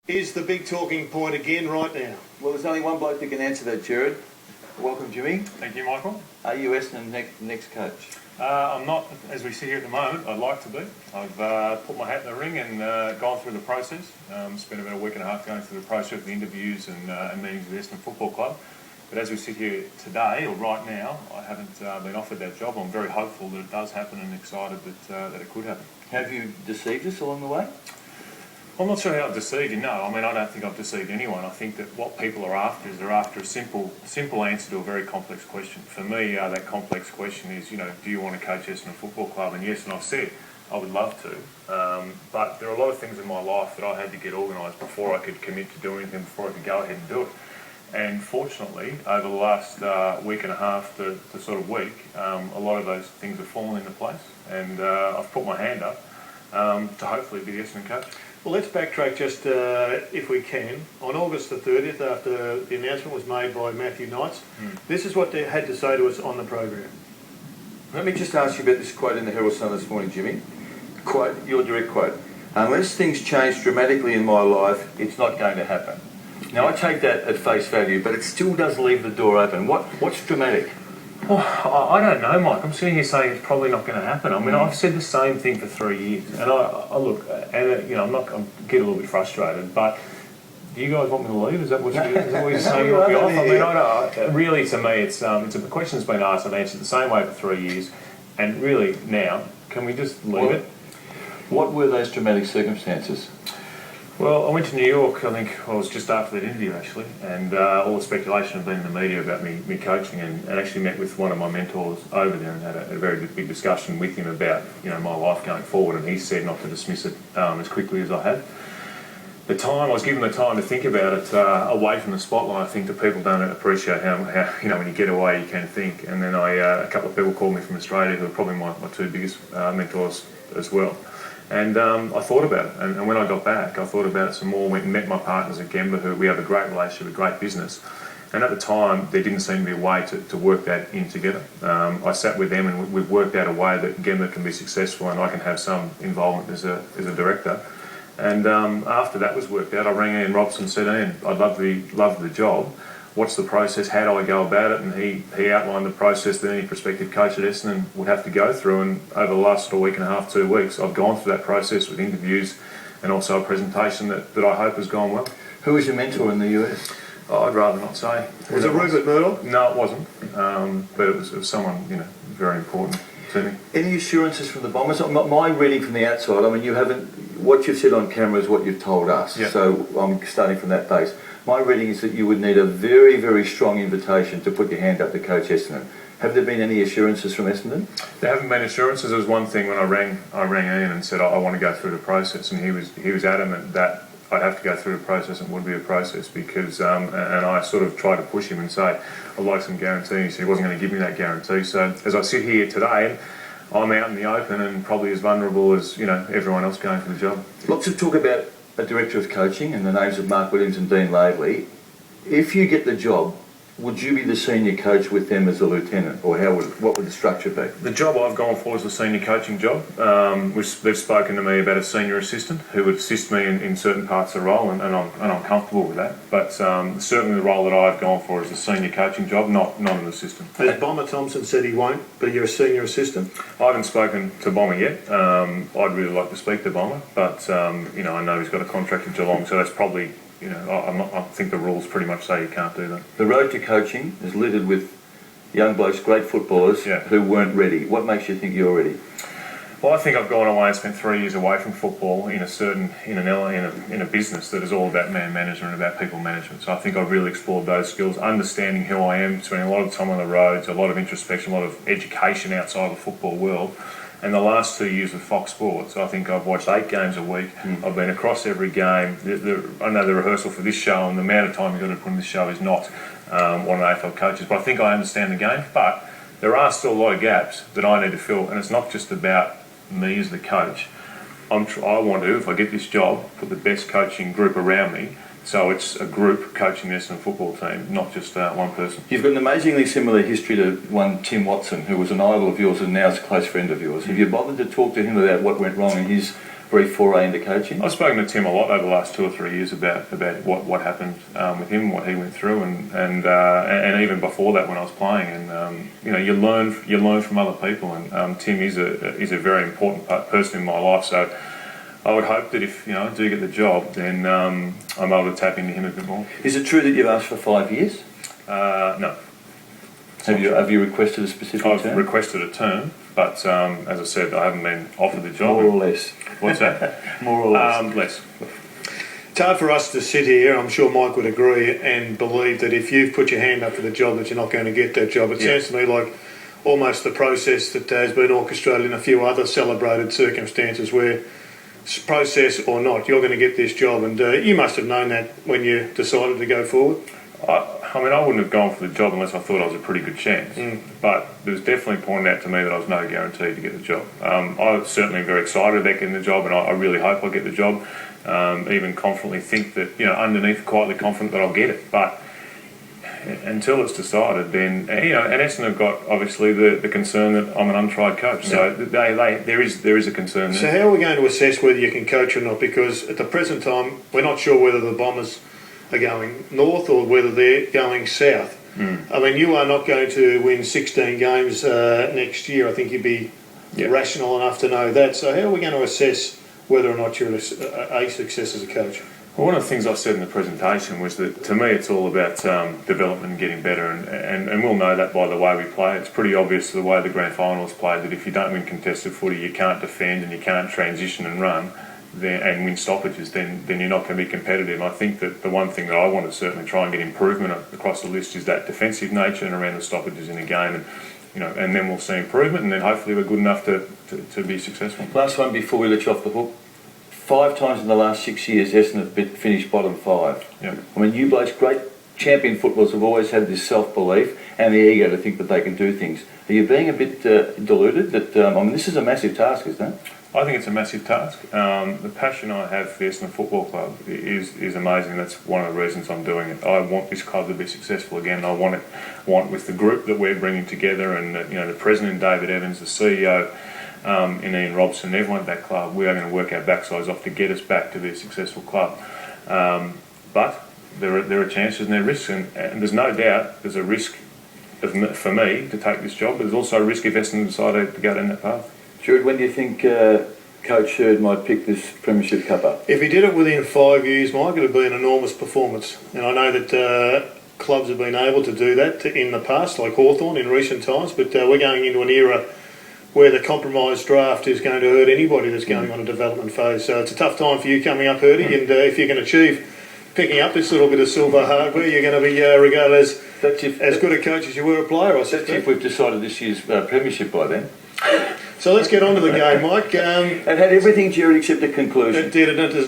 is the big talking point again right now? Well, there's only one bloke that can answer that, Jared. Welcome, Jimmy. Thank you, Michael. Are you Essendon next coach? I'm not, as we sit here at the moment. I'd like to be. I've put my hat in the ring and gone through the process. Spent about a week and a half going through the process of the interviews and meetings with the Essendon Football Club. But as we sit here today, or right now, I haven't been offered that job. I'm very hopeful that it does happen and excited that it could happen. Have you deceived us along the way? I'm not sure how I've deceived you. No, I mean, I don't think I've deceived anyone. I think that what people are after is they're after a simple answer to a very complex question. For me, that complex question is, do you want to coach Essendon Football Club? And yes, and I've said I would love to. But there are a lot of things in my life that I had to get organised before I could commit to doing anything, before I could go ahead and do it. And fortunately, over the last week and a half to sort of week, a lot of those things have fallen into place. And I've put my hand up to hopefully be the Essendon coach. Well, let's backtrack just, if we can. On August the 30th, after the announcement was made by Matthew Knights, this is what they had to say to us on the program. Let me just ask you about this quote in the Herald Sun this morning, Jimmy. Quote, your direct quote. Unless things change dramatically in my life, it's not going to happen. Now, I take that at face value, but it still does leave the door open. What's dramatic? Well, I don't know, Mike. I'm sitting here saying it's probably not going to happen. I mean, I've said the same thing for 3 years, and I look, and I'm getting a little bit frustrated. But do you guys want me to leave? Is that what you're saying? Knock me off? I mean, I don't. Really, to me, it's a question that's been asked. I've answered the same way for 3 years, and really now, can we just leave it? What were those dramatic circumstances? Well, I went to New York, I think I was just after that interview actually, and all the speculation had been in the media about me coaching, and actually met with one of my mentors over there and had a very big discussion with him about my life going forward, and he said not to dismiss it as quickly as I had. I was given the time to think about it away from the spotlight. I think that people don't appreciate how when you get away you can think, and then a couple of people called me from Australia who are probably my two biggest mentors as well. And I thought about it, and when I got back, I thought about it some more. Went and met my partners at Gemba, who we have a great relationship, a great business. And at the time, there didn't seem to be a way to work that in together. I sat with them, and we've worked out a way that Gemba can be successful, and I can have some involvement as a director. And after that was worked out, I rang Ian Robson and said, Ian, I'd love the job. What's the process? How do I go about it? And he outlined the process that any prospective coach at Essendon would have to go through. And over the last week and a half, 2 weeks, I've gone through that process with interviews and also a presentation that I hope has gone well. Who was your mentor in the US? Oh, I'd rather not say. Was it Rupert Murdoch? No, it wasn't. But it was someone very important to me. Any assurances from the Bombers? My reading from the outside, I mean, what you've said on camera is what you've told us. Yep. So I'm starting from that base. My reading is that you would need a very, very strong invitation to put your hand up to coach Essendon. Have there been any assurances from Essendon? There haven't been assurances. There was one thing when I rang Ian and said I want to go through the process, and he was adamant that I'd have to go through the process and it would be a process because, and I sort of tried to push him and say I'd like some guarantee. He said he wasn't going to give me that guarantee. So as I sit here today, I'm out in the open and probably as vulnerable as everyone else going for the job. Lots of talk about a director of coaching and the names of Mark Williams and Dean Laidley. If you get the job, would you be the senior coach with them as a lieutenant, or what would the structure be? The job I've gone for is the senior coaching job. They've spoken to me about a senior assistant who would assist me in certain parts of the role, and I'm comfortable with that. But certainly the role that I've gone for is a senior coaching job, not an assistant. Has Bomber Thompson said he won't, but you're a senior assistant? I haven't spoken to Bomber yet. I'd really like to speak to Bomber, but I know he's got a contract with Geelong, so that's probably. I think the rules pretty much say you can't do that. The road to coaching is littered with young blokes, great footballers who weren't ready. What makes you think you're ready? Well, I think I've gone away and spent 3 years away from football in a business that is all about man management, about people management. So I think I've really explored those skills, understanding who I am, spending a lot of time on the roads, a lot of introspection, a lot of education outside the football world. And the last 2 years with Fox Sports, I think I've watched 8 games a week. I've been across every game. I know the rehearsal for this show and the amount of time you've got to put in this show is not one of the AFL coaches. But I think I understand the game. But there are still a lot of gaps that I need to fill. And it's not just about me as the coach. I want to, if I get this job, put the best coaching group around me. So it's a group coaching the Essendon football team, not just one person. You've got an amazingly similar history to one Tim Watson, who was an idol of yours and now is a close friend of yours. Have you bothered to talk to him about what went wrong in his brief foray into coaching? I've spoken to Tim a lot over the last 2 or 3 years about what happened with him, what he went through, and even before that when I was playing. And you learn from other people, and Tim is a very important person in my life. So I would hope that if I do get the job, then I'm able to tap into him a bit more. Is it true that you've asked for 5 years? No. Have you requested a specific term? I've requested a term, but as I said, I haven't been offered the job. More or less. What's that? More or less. Less. It's hard for us to sit here, I'm sure Mike would agree, and believe that if you've put your hand up for the job that you're not going to get that job. It sounds to me like almost the process that has been orchestrated in a few other celebrated circumstances where, process or not, you're going to get this job, and you must have known that when you decided to go forward. I mean, I wouldn't have gone for the job unless I thought I was a pretty good chance. But it was definitely pointed out to me that I was no guarantee to get the job. I was certainly very excited about getting the job, and I really hope I get the job. Even confidently think that, underneath, quietly confident that I'll get it. But until it's decided, then, and Essendon have got, obviously, the concern that I'm an untried coach. So there is a concern there. So how are we going to assess whether you can coach or not? Because at the present time, we're not sure whether the Bombers are going north or whether they're going south. I mean, you are not going to win 16 games next year. I think you'd be rational enough to know that. So how are we going to assess whether or not you're a success as a coach? Well, one of the things I said in the presentation was that to me it's all about development and getting better, and we'll know that by the way we play. It's pretty obvious the way the grand final is played that if you don't win contested footy, you can't defend and you can't transition and run, and win stoppages, then you're not going to be competitive. I think that the one thing that I want to certainly try and get improvement across the list is that defensive nature and around the stoppages in the game, and then we'll see improvement, and then hopefully we're good enough to be successful. Last one before we let you off the hook. 5 times in the last 6 years, Essendon have finished bottom 5. Yeah. I mean, you blokes, great champion footballers, have always had this self-belief and the ego to think that they can do things. Are you being a bit deluded? That this is a massive task, isn't it? I think it's a massive task. The passion I have for Essendon Football Club is amazing. That's one of the reasons I'm doing it. I want this club to be successful again. I want with the group that we're bringing together, and the president David Evans, the CEO in Ian Robson, everyone at that club. We are going to work our backsides off to get us back to be a successful club. But there are chances and there are risks, and there's no doubt there's a risk for me to take this job, but there's also a risk if Essendon decided to go down that path. Jude, when do you think Coach Hurd might pick this Premiership Cup up? If he did it within 5 years, Mike, it would be an enormous performance. And I know that clubs have been able to do that in the past, like Hawthorn in recent times, but we're going into an era where the compromise draft is going to hurt anybody that's going on a development phase. So it's a tough time for you coming up, Hurdy, and if you can achieve picking up this little bit of silver hardware, you're going to be regarded as good a coach as you were a player, I suspect. That's if we've decided this year's Premiership by then. So let's get on to the game, Mike. It had everything, Jared, except a conclusion. It did, and it